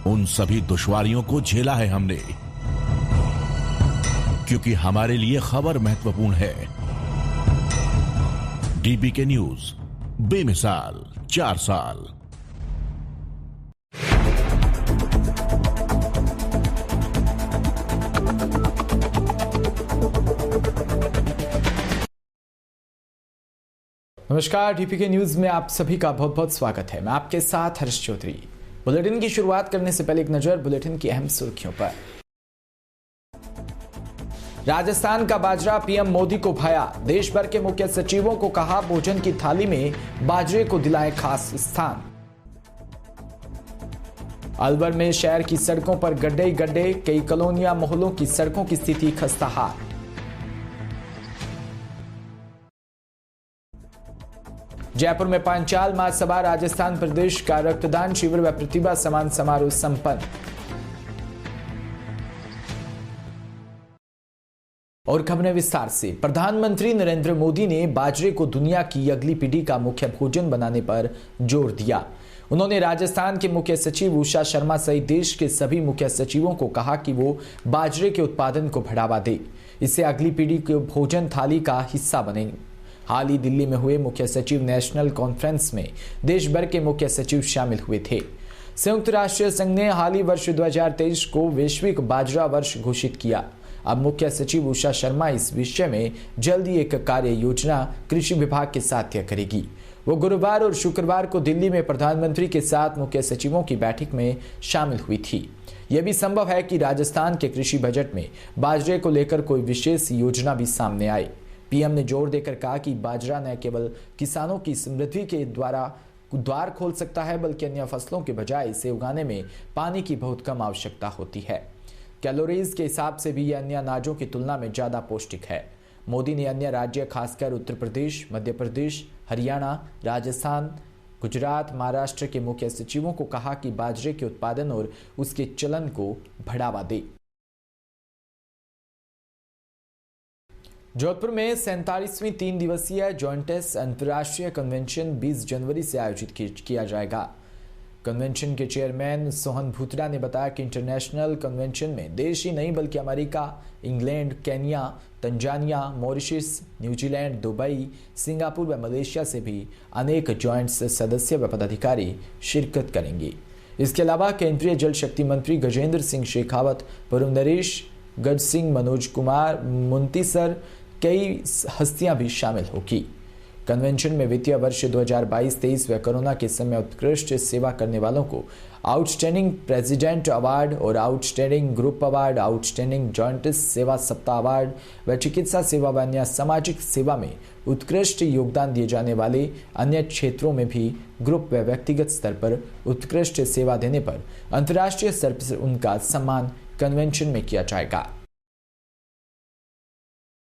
उन सभी दुश्वारियों को झेला है हमने, क्योंकि हमारे लिए खबर महत्वपूर्ण है। डीबीके न्यूज, बेमिसाल 4 साल। नमस्कार, डीपीके न्यूज में आप सभी का बहुत बहुत स्वागत है। मैं आपके साथ हर्ष चौधरी। बुलेटिन की शुरुआत करने से पहले एक नजर बुलेटिन की अहम सुर्खियों पर। राजस्थान का बाजरा पीएम मोदी को भाया। देश भर के मुख्य सचिवों को कहा, भोजन की थाली में बाजरे को दिलाए खास स्थान। अलवर में शहर की सड़कों पर गड्ढे ही गड्ढे, कई कॉलोनियां मोहल्लों की सड़कों की स्थिति खस्ताहाल। जयपुर में पांचाल महासभा राजस्थान प्रदेश का रक्तदान शिविर व प्रतिभा सम्मान समारोह संपन्न। और खबरें विस्तार से। प्रधानमंत्री नरेंद्र मोदी ने बाजरे को दुनिया की अगली पीढ़ी का मुख्य भोजन बनाने पर जोर दिया। उन्होंने राजस्थान के मुख्य सचिव उषा शर्मा सहित देश के सभी मुख्य सचिवों को कहा कि वो बाजरे के उत्पादन को बढ़ावा दे, इससे अगली पीढ़ी के भोजन थाली का हिस्सा बने। हाल ही दिल्ली में हुए मुख्य सचिव नेशनल कॉन्फ्रेंस में देश भर के मुख्य सचिव शामिल हुए थे। संयुक्त राष्ट्र संघ ने हाल ही वर्ष 2023 को वैश्विक बाजरा वर्ष घोषित किया। अब मुख्य सचिव उषा शर्मा इस विषय में जल्द ही एक कार्य योजना कृषि विभाग के साथ तय करेगी। वो गुरुवार और शुक्रवार को दिल्ली में प्रधानमंत्री के साथ मुख्य सचिवों की बैठक में शामिल हुई थी। यह भी संभव है कि राजस्थान के कृषि बजट में बाजरे को लेकर कोई विशेष योजना भी सामने आए। पीएम ने जोर देकर कहा कि बाजरा न केवल किसानों की समृद्धि के द्वार खोल सकता है, बल्कि अन्य फसलों के बजाय इसे उगाने में पानी की बहुत कम आवश्यकता होती है। कैलोरीज के हिसाब से भी यह अन्य अनाजों की तुलना में ज्यादा पौष्टिक है। मोदी ने अन्य राज्य, खासकर उत्तर प्रदेश, मध्य प्रदेश, हरियाणा, राजस्थान, गुजरात, महाराष्ट्र के मुख्य सचिवों को कहा कि बाजरे के उत्पादन और उसके चलन को बढ़ावा दे। जोधपुर में 47वीं 3 दिवसीय जॉइंटेस अंतर्राष्ट्रीय कन्वेंशन 20 जनवरी से आयोजित किया जाएगा। कन्वेंशन के चेयरमैन सोहन भूतड़ा ने बताया कि इंटरनेशनल कन्वेंशन में देश ही नहीं बल्कि America, England, Kenya, Tanzania, Mauritius, New Zealand, Dubai, Singapore व मलेशिया से भी अनेक जॉइंट्स सदस्य व पदाधिकारी शिरकत करेंगे। इसके अलावा केंद्रीय जल शक्ति मंत्री गजेंद्र सिंह शेखावत, वरुण नरेश, गज सिंह, मनोज कुमार, मुंतीसर, कई हस्तियां भी शामिल होगी। कन्वेंशन में वित्तीय वर्ष 2022-23 व कोरोना के समय उत्कृष्ट सेवा करने वालों को आउटस्टैंडिंग प्रेसिडेंट अवार्ड और outstanding group award, outstanding joints सेवा सप्ताह अवार्ड व चिकित्सा सेवा व अन्य सामाजिक सेवा में उत्कृष्ट योगदान दिए जाने वाले अन्य क्षेत्रों में भी ग्रुप व व्यक्तिगत स्तर पर उत्कृष्ट सेवा देने पर अंतर्राष्ट्रीय स्तर पर उनका सम्मान कन्वेंशन में किया जाएगा।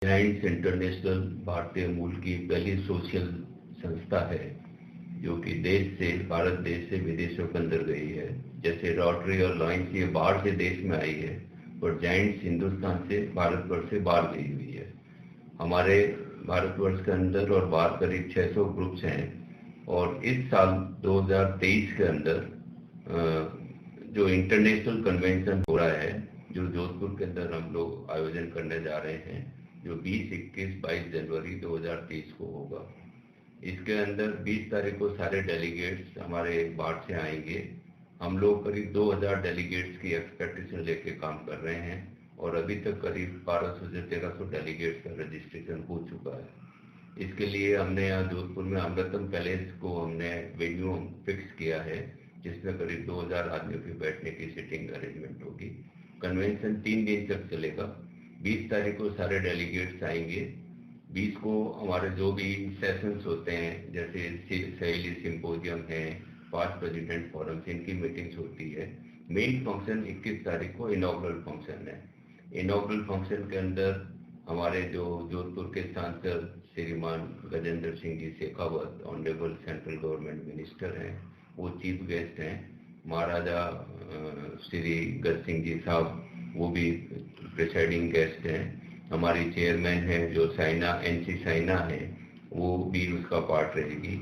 जायंट्स इंटरनेशनल भारतीय मूल की पहली सोशल संस्था है जो कि भारत देश से विदेशों के अंदर गई है। जैसे रोटरी और लायंस ये बाहर से देश में आई है, और जायंट्स हिंदुस्तान से भारतवर्ष से बाहर गई हुई है। हमारे भारतवर्ष के अंदर और बाहर करीब 600 ग्रुप्स हैं, और इस साल 2023 के अंदर जो इंटरनेशनल कन्वेंशन हो रहा है, जो जोधपुर के अंदर हम लोग आयोजन करने जा रहे हैं, जो 20, 21, 22 जनवरी 2023 को होगा। इसके अंदर 20 तारीख को सारे डेलीगेट्स हमारे बाहर से आएंगे। हम लोग करीब 2000 डेलीगेट्स की एक्सपेक्टेशन लेके काम कर रहे हैं, और अभी तक करीब 1200 से 1300 डेलीगेट्स का रजिस्ट्रेशन हो चुका है। इसके लिए हमने यहाँ जोधपुर में अमृतम पैलेस को हमने वेन्यू फिक्स किया है, जिसमें करीब 2000 आदमियों की बैठने की सीटिंग अरेंजमेंट होगी। कन्वेंशन 3 दिन तक चलेगा। 20 तारीख को सारे डेलीगेट्स आएंगे। 20 को हमारे जो भी सेशंस होते हैं, जैसे सहेली सिंपोजियम है, 5 प्रेसिडेंट फोरम्स, इनकी मीटिंग्स होती है। मेन फंक्शन 21 तारीख को इनॉग्रल फंक्शन है। इनॉग्रल फंक्शन के अंदर हमारे जो जोधपुर के सांसद श्रीमान Gajendra Singh ji Shekhawat, honourable central government minister हैं, वो चीफ गेस्ट हैं। महाराजा श्री गज सिंह जी साहब, वो भी प्रिसाइडिंग गेस्ट हैं। हमारी चेयरमैन है जो साइना, एनसी साइना है, वो भी उसका पार्ट रहेगी।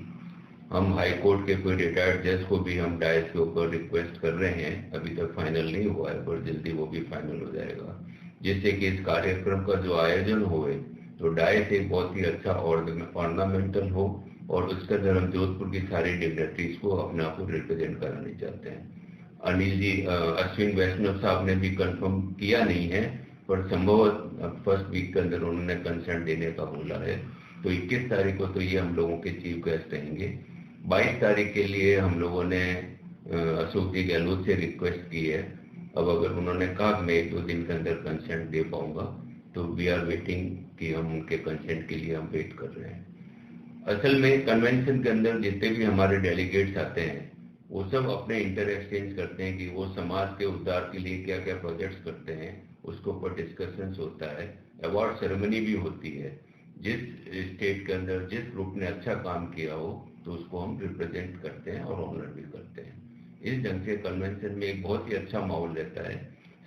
हम हाई कोर्ट के कोई रिटायर्ड जज को भी हम डायस के ऊपर रिक्वेस्ट कर रहे हैं, अभी तक फाइनल नहीं हुआ है पर जल्दी वो भी फाइनल हो जाएगा, जिससे कि इस कार्यक्रम का जो आयोजन होए तो डायस एक बहुत ही अच्छा ऑर्नामेंटल हो और उसके अंदर हम जोधपुर की सारी डिग्नेटरीज को अपने आप को रिप्रेजेंट कराना चाहते हैं। अनिल जी, अश्विन वैष्णव साहब ने भी कंफर्म किया नहीं है पर संभवतः फर्स्ट वीक के अंदर उन्होंने कंसेंट देने का बोला है, तो 21 तारीख को तो ये हम लोगों के चीफ गेस्ट रहेंगे। 22 तारीख के लिए हम लोगों ने अशोक जी गहलोत से रिक्वेस्ट की है। अब अगर उन्होंने कहा मैं 1-2 दिन के अंदर कंसेंट दे पाऊंगा तो वी आर वेटिंग कि हम उनके कंसेंट के लिए हम वेट कर रहे हैं। असल में कन्वेंशन के अंदर जितने भी हमारे डेलीगेट्स आते हैं वो सब अपने इंटर एक्सचेंज करते हैं कि वो समाज के उद्धार के लिए क्या क्या प्रोजेक्ट्स करते हैं, उसके ऊपर डिस्कशंस होता है, अवार्ड सेरेमनी भी होती है। जिस स्टेट के अंदर जिस ग्रुप ने अच्छा काम किया हो तो उसको हम रिप्रेजेंट करते हैं और ऑनर भी करते हैं। इस ढंग से कन्वेंशन में एक बहुत ही अच्छा माहौल रहता है।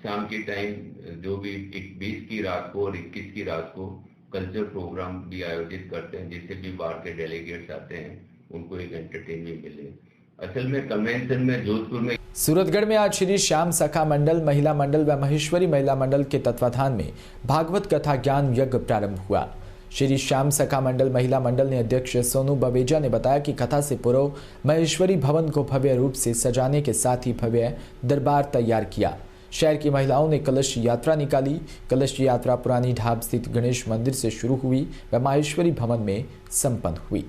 शाम के टाइम जो भी 20 की रात को और 21 की रात को कल्चर प्रोग्राम भी आयोजित करते हैं, जिससे भी बाहर के डेलीगेट्स आते हैं उनको एक एंटरटेनमेंट मिले। असल में कन्वेंशन में जोधपुर में सूरतगढ़ में आज श्री श्याम सखा मंडल, महिला मंडल व महेश्वरी महिला मंडल के तत्वाधान में भागवत कथा ज्ञान यज्ञ प्रारंभ हुआ। श्री श्याम सखा मंडल महिला मंडल ने अध्यक्ष सोनू बवेजा ने बताया कि कथा से पूर्व महेश्वरी भवन को भव्य रूप से सजाने के साथ ही भव्य दरबार तैयार किया। शहर की महिलाओं ने कलश यात्रा निकाली। कलश यात्रा पुरानी ढाब स्थित गणेश मंदिर से शुरू हुई व महेश्वरी भवन में संपन्न हुई।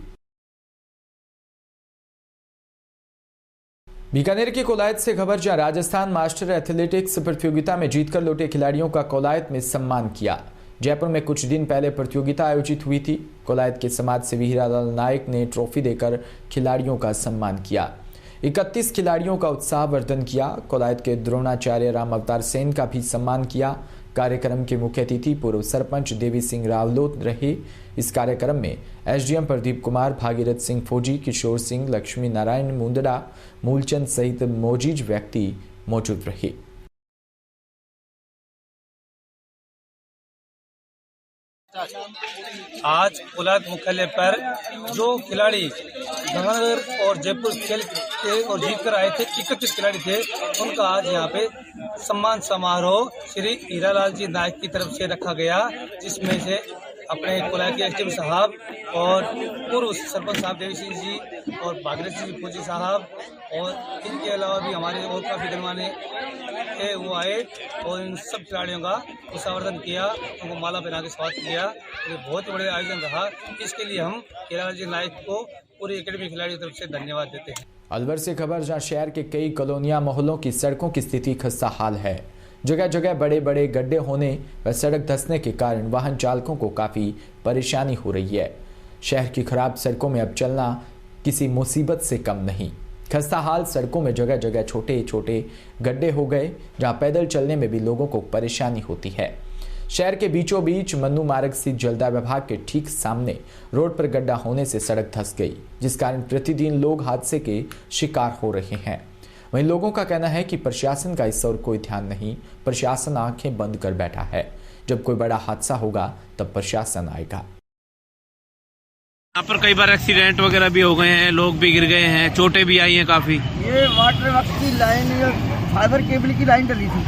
बीकानेर के कोलायत से खबर, जहां राजस्थान मास्टर एथलेटिक्स प्रतियोगिता में जीतकर लौटे खिलाड़ियों का कोलायत में सम्मान किया। जयपुर में कुछ दिन पहले प्रतियोगिता आयोजित हुई थी। कोलायत के समाज सेवी हीरालाल नायक ने ट्रॉफी देकर खिलाड़ियों का सम्मान किया। 31 खिलाड़ियों का उत्साहवर्धन किया। कोलायत के द्रोणाचार्य राम अवतार सेन का भी सम्मान किया। कार्यक्रम के मुख्य अतिथि पूर्व सरपंच देवी सिंह रावलोत रहे। इस कार्यक्रम में एसडीएम प्रदीप कुमार, भागीरथ सिंह फौजी, किशोर सिंह, लक्ष्मी नारायण मुंदड़ा, मूलचंद सहित मौजूद व्यक्ति मौजूद रहे। आज कोलायत मुख्यालय पर जो खिलाड़ी गंगानगर और जयपुर खेल के और जीत कर आए थे, 31 खिलाड़ी थे, उनका आज यहाँ पे सम्मान समारोह श्री हीरालाल जी नायक की तरफ से रखा गया, जिसमें से अपने कोलायत के एसडीएम साहब और पूर्व सरपंच साहब देवी सिंह जी और भागीरथ सिंह फौजी साहब और इनके अलावा भी हमारे और काफ़ी गणमान्य थे, वो आए और इन सब खिलाड़ियों का उत्साहवर्धन किया, उनको माला पहना के स्वागत किया। ये बहुत ही बड़ा आयोजन रहा। इसके लिए हम हीरालाल जी नायक को पूरी एकेडमी खिलाड़ियों की तरफ से धन्यवाद देते हैं। अलवर से खबर, जहां शहर के कई कॉलोनियां मोहल्लों की सड़कों की स्थिति खस्ता हाल है। जगह जगह बड़े बड़े गड्ढे होने व सड़क धंसने के कारण वाहन चालकों को काफ़ी परेशानी हो रही है। शहर की खराब सड़कों में अब चलना किसी मुसीबत से कम नहीं। खस्ता हाल सड़कों में जगह जगह छोटे छोटे गड्ढे हो गए, जहां पैदल चलने में भी लोगों को परेशानी होती है। शहर के बीचों बीच मन्नू मार्ग स्थित जलदाय विभाग के ठीक सामने रोड पर गड्ढा होने से सड़क धंस गई, जिस कारण प्रतिदिन लोग हादसे के शिकार हो रहे हैं। वहीं लोगों का कहना है कि प्रशासन का इस ओर कोई ध्यान नहीं। प्रशासन आंखें बंद कर बैठा है। जब कोई बड़ा हादसा होगा तब प्रशासन आएगा। यहाँ पर कई बार एक्सीडेंट वगैरह भी हो गए हैं, लोग भी गिर गए हैं, चोटें भी आई हैं काफी। ये वाटर वर्क की लाइन, फाइबर केबल की लाइन डली थी,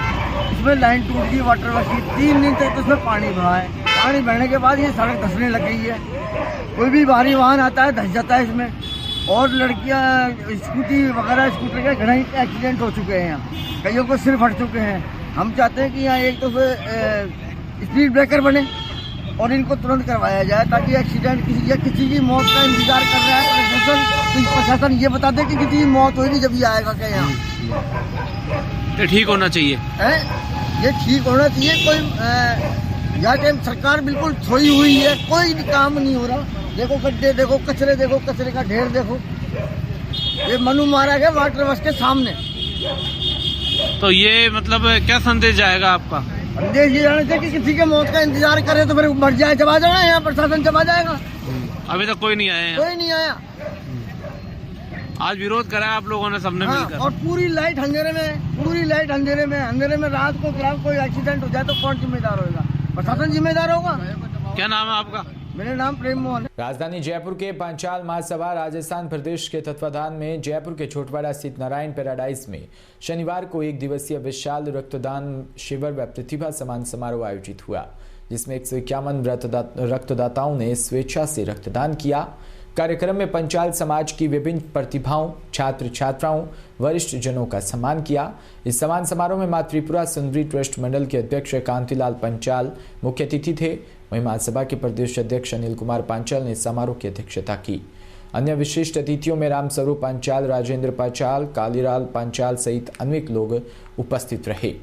इसमें लाइन टूट गई वाटर वर्क की। 3 दिन तक तो उसमें पानी भरा है। पानी भरने के बाद ये सड़क धंसने लग गई है। कोई भी भारी वाहन आता है धंस जाता है इसमें। और लड़कियां स्कूटी वगैरह स्कूटर के घने एक्सीडेंट हो चुके हैं, यहाँ कईयों को सिर फट चुके हैं। हम चाहते हैं कि यहाँ एक तो स्पीड ब्रेकर बने और इनको तुरंत करवाया जाए, ताकि एक्सीडेंट किसी की मौत का इंतजार कर रहा है प्रशासन ये बता दे कि किसी की मौत होगी जब ये आएगा क्या यहाँ। ये ठीक होना चाहिए है, ये ठीक होना चाहिए। कोई यहाँ टाइम सरकार बिल्कुल सोई हुई है, कोई भी काम नहीं हो रहा। देखो गड्ढे देखो, कचरे का ढेर देखो। ये मनु मारा गया वाटर वर्क्स के सामने। तो ये मतलब क्या संदेश जाएगा आपका? संदेश ये जाना चाहिए कि किसी के मौत का इंतजार करे तो फिर मर जाए, जब आ जाना यहाँ प्रशासन जब आ जाएगा। अभी तक कोई नहीं आया? कोई नहीं आया। आज विरोध करा आप लोगों ने सबने मिलकर। और पूरी लाइट अंधेरे में रात को कोई एक्सीडेंट हो जाए तो कौन जिम्मेदार होगा? प्रशासन जिम्मेदार होगा। क्या नाम है आपका? मेरा नाम प्रेम मोहन है। राजधानी जयपुर के पांचाल महासभा राजस्थान प्रदेश के तत्वाधान में जयपुर के छोटवाड़ा स्थित नारायण पैराडाइज में शनिवार को एक दिवसीय विशाल रक्तदान शिविर व प्रतिभा सम्मान समारोह आयोजित हुआ, जिसमें 151 रक्तदाताओं ने स्वेच्छा से रक्तदान किया। कार्यक्रम में पंचाल समाज की विभिन्न प्रतिभाओं, छात्र छात्राओं, वरिष्ठ जनों का सम्मान किया। इस सम्मान समारोह में मां त्रिपुरा सुंदरी ट्रस्ट मंडल के अध्यक्ष कांतिलाल पंचाल मुख्य अतिथि थे। वहीं महासभा के प्रदेश अध्यक्ष अनिल कुमार पांचाल ने समारोह की अध्यक्षता की। अन्य विशिष्ट अतिथियों में रामस्वरूप पांचाल, राजेंद्र पांचाल, कालीलाल पांचाल सहित अनेक लोग उपस्थित रहे।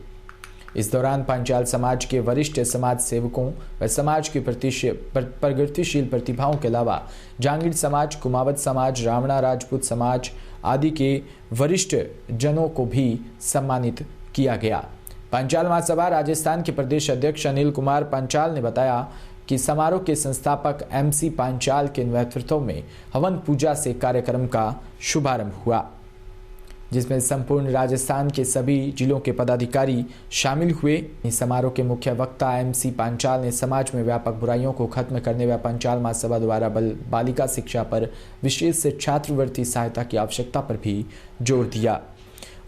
इस दौरान पांचाल समाज के वरिष्ठ समाज सेवकों व समाज की प्रगतिशील प्रतिभाओं के अलावा जांगीर समाज, कुमावत समाज, रावणा राजपूत समाज आदि के वरिष्ठ जनों को भी सम्मानित किया गया। पांचाल महासभा राजस्थान के प्रदेश अध्यक्ष अनिल कुमार पांचाल ने बताया कि समारोह के संस्थापक MC पांचाल के नेतृत्व में हवन पूजा से कार्यक्रम का शुभारंभ हुआ, जिसमें संपूर्ण राजस्थान के सभी जिलों के पदाधिकारी शामिल हुए। इस समारोह के मुख्य वक्ता MC पांचाल ने समाज में व्यापक बुराइयों को खत्म करने व पांचाल महासभा द्वारा बालिका शिक्षा पर विशेष छात्रवृत्ति सहायता की आवश्यकता पर भी जोर दिया।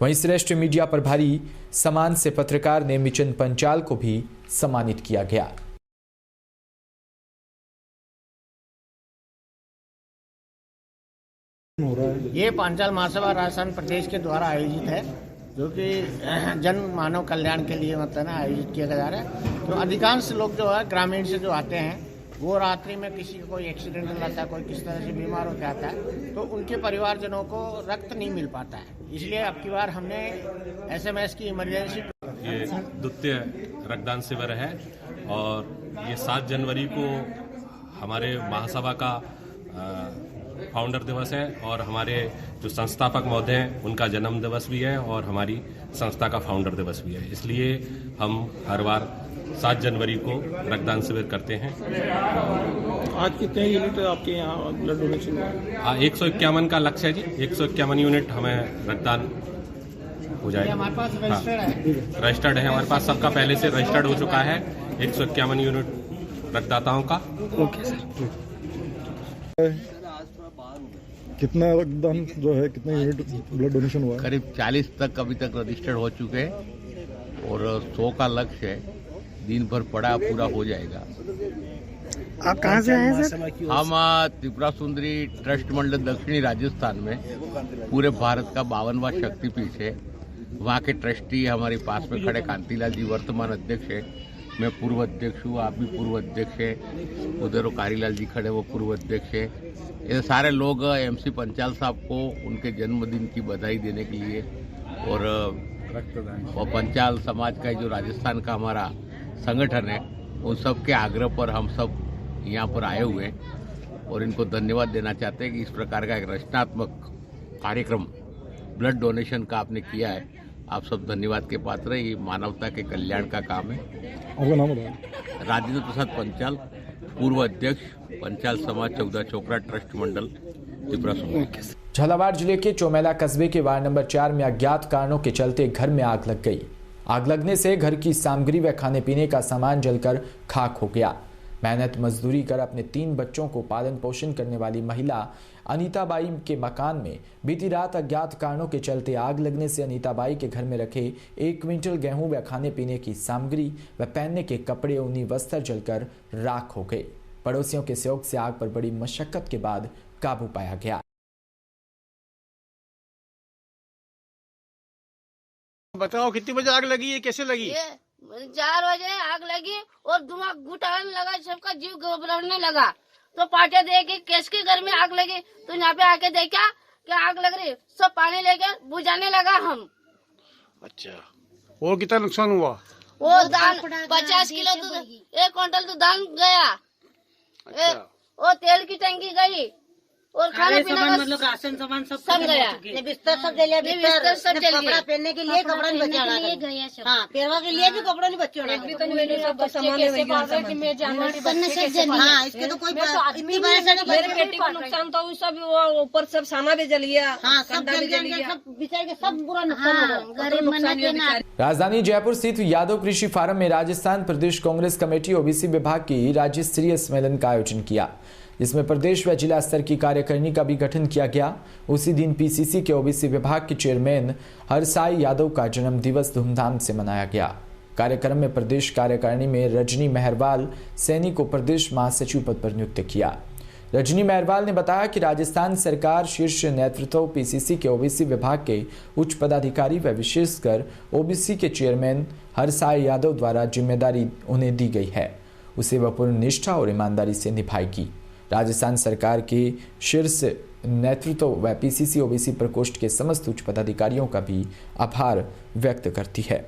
वहीं श्रेष्ठ मीडिया प्रभारी सम्मान से पत्रकार नेमिचंद पंचाल को भी सम्मानित किया गया। ये पांचाल महासभा राजस्थान प्रदेश के द्वारा आयोजित है, जो कि जन मानव कल्याण के लिए मतलब ना आयोजित किया जा रहा है। तो अधिकांश लोग जो है ग्रामीण से जो आते हैं, वो रात्रि में किसी को कोई एक्सीडेंट हो जाता है, कोई किस तरह से बीमार हो जाता है, तो उनके परिवारजनों को रक्त नहीं मिल पाता है। इसलिए अब की बार हमने SMS की इमरजेंसी ये द्वितीय रक्तदान शिविर है और ये 7 जनवरी को हमारे महासभा का फाउंडर दिवस है और हमारे जो संस्थापक महोदय हैं उनका जन्म दिवस भी है और हमारी संस्था का फाउंडर दिवस भी है। इसलिए हम हर बार 7 जनवरी को रक्तदान शिविर करते हैं। आज कितने यूनिट आपके यहाँ ब्लड डोनेशन हुआ? 151 का लक्ष्य है जी। 151 यूनिट हमें रक्तदान हो जाएगा। हमारे पास रजिस्टर्ड है, हमारे पास सबका पहले से रजिस्टर्ड हो चुका है 151 यूनिट रक्तदाताओं का। Okay sir. कितना रक्तदान जो है, कितने यूनिट ब्लड डोनेशन हुआ है? करीब 40 तक अभी तक रजिस्टर्ड हो चुके हैं और 100 का लक्ष्य है। दिन भर पड़ा पूरा हो जाएगा। आप कहाँ से आए हैं सर? हम त्रिपुरा सुंदरी ट्रस्ट मंडल दक्षिणी राजस्थान में पूरे भारत का 52वां शक्तिपीठ है। वहाँ के ट्रस्टी हमारे पास में खड़े कांतिलाल जी वर्तमान अध्यक्ष है, मैं पूर्व अध्यक्ष हूँ, आप भी पूर्व अध्यक्ष है, उधर कारीलाल जी खड़े वो पूर्व अध्यक्ष है। ये सारे लोग MC पंचाल साहब को उनके जन्मदिन की बधाई देने के लिए और पंचाल समाज का जो राजस्थान का हमारा संगठन है उन सब के आग्रह पर हम सब यहाँ पर आए हुए हैं और इनको धन्यवाद देना चाहते हैं कि इस प्रकार का एक रचनात्मक कार्यक्रम ब्लड डोनेशन का आपने किया है। आप सब धन्यवाद के पात्र है। ये मानवता के कल्याण का काम है। आपका नाम बताएं? राजेंद्र प्रसाद पंचाल, पूर्व अध्यक्ष पंचाल समाज 14 चोकरा ट्रस्ट मंडल त्रिपुरा सुंदरी। झालावाड़ जिले के चोमेला कस्बे के वार्ड नंबर 4 में अज्ञात कारणों के चलते घर में आग लग गई। आग लगने से घर की सामग्री व खाने पीने का सामान जलकर खाक हो गया। मेहनत मजदूरी कर अपने 3 बच्चों को पालन पोषण करने वाली महिला अनीताबाई के मकान में बीती रात अज्ञात कारणों के चलते आग लगने से अनीताबाई के घर में रखे 1 क्विंटल गेहूं व खाने पीने की सामग्री व पहनने के कपड़े, ऊनी वस्त्र जलकर राख हो गए। पड़ोसियों के सहयोग से आग पर बड़ी मशक्कत के बाद काबू पाया गया। बताओ कितनी बजे आग लगी है, कैसे लगी? 4 बजे आग लगी और धुआं घुटाने लगा, सबका जीव घबराने लगा। तो पाटे देखे किसके घर में आग लगी, तो यहाँ पे आके देखा कि आग लग रही, सब पानी लेके बुझाने लगा हम। अच्छा, और कितना नुकसान हुआ? वो दाल 50 किलो दूध, 1 क्विंटल तो दाल गया। अच्छा। वो तेल की टंकी गई, और खाना पीना का मतलब राशन सामान सब गया, बिस्तर सब दे लिया, बिस्तर सब चल कपड़ा पहनने के लिए कपड़ा नहीं बचा, हाँ पेरवा के लिए भी कपड़ा नहीं बच्चे हाँ इसके तो कोई इतनी मेरे बेटी को नुकसान तो सब ऊपर सब सामा भी जल गया, हाँ सब जल गया, सब बिचार के सब बुरा नुकसान। राजधानी जयपुर स्थित यादव कृषि फार्म में राजस्थान प्रदेश कांग्रेस कमेटी ओबीसी विभाग की राज्य स्तरीय सम्मेलन का आयोजन किया, जिसमें प्रदेश व जिला स्तर की कार्यकारिणी का भी गठन किया गया। उसी दिन पीसीसी के ओबीसी विभाग के चेयरमैन हरसाई यादव का जन्म दिवस धूमधाम से मनाया गया। कार्यक्रम में प्रदेश कार्यकारिणी में रजनी मेहरवाल सैनी को प्रदेश महासचिव पद पर नियुक्त किया। रजनी मेहरवाल ने बताया कि राजस्थान सरकार शीर्ष नेतृत्व पीसीसी के ओबीसी विभाग के उच्च पदाधिकारी व विशेषकर ओबीसी के चेयरमैन हरसाई यादव द्वारा जिम्मेदारी उन्हें दी गई है, उसे वह पूर्ण निष्ठा और ईमानदारी से निभाएगी। राजस्थान सरकार के शीर्ष नेतृत्व व पीसीसी ओबीसी प्रकोष्ठ के समस्त उच्च पदाधिकारियों का भी आभार व्यक्त करती है।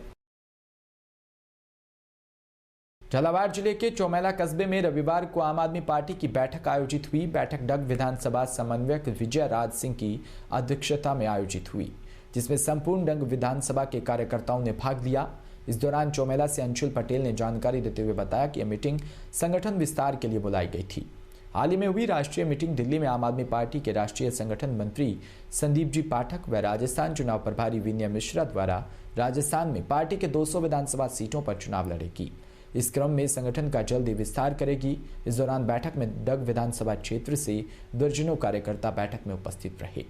झालावाड़ जिले के चौमेला कस्बे में रविवार को आम आदमी पार्टी की बैठक आयोजित हुई। बैठक डग विधानसभा समन्वयक विजय राज सिंह की अध्यक्षता में आयोजित हुई, जिसमें संपूर्ण डंग विधानसभा के कार्यकर्ताओं ने भाग लिया। इस दौरान चौमेला से अंशुल पटेल ने जानकारी देते हुए बताया कि यह मीटिंग संगठन विस्तार के लिए बुलाई गई थी। हाल ही में हुई राष्ट्रीय मीटिंग दिल्ली में आम आदमी पार्टी के राष्ट्रीय संगठन मंत्री संदीप जी पाठक व राजस्थान चुनाव प्रभारी विनय मिश्रा द्वारा राजस्थान में पार्टी के 200 विधानसभा सीटों पर चुनाव लड़ेगी। इस क्रम में संगठन का जल्दी विस्तार करेगी। इस दौरान बैठक में डग विधानसभा क्षेत्र से दर्जनों कार्यकर्ता बैठक में उपस्थित रहे।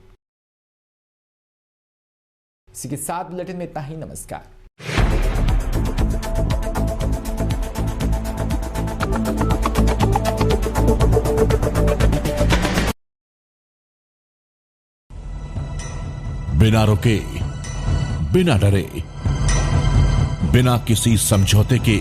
इसी के साथ बुलेटिन में इतना ही। नमस्कार। बिना रुके, बिना डरे, बिना किसी समझौते के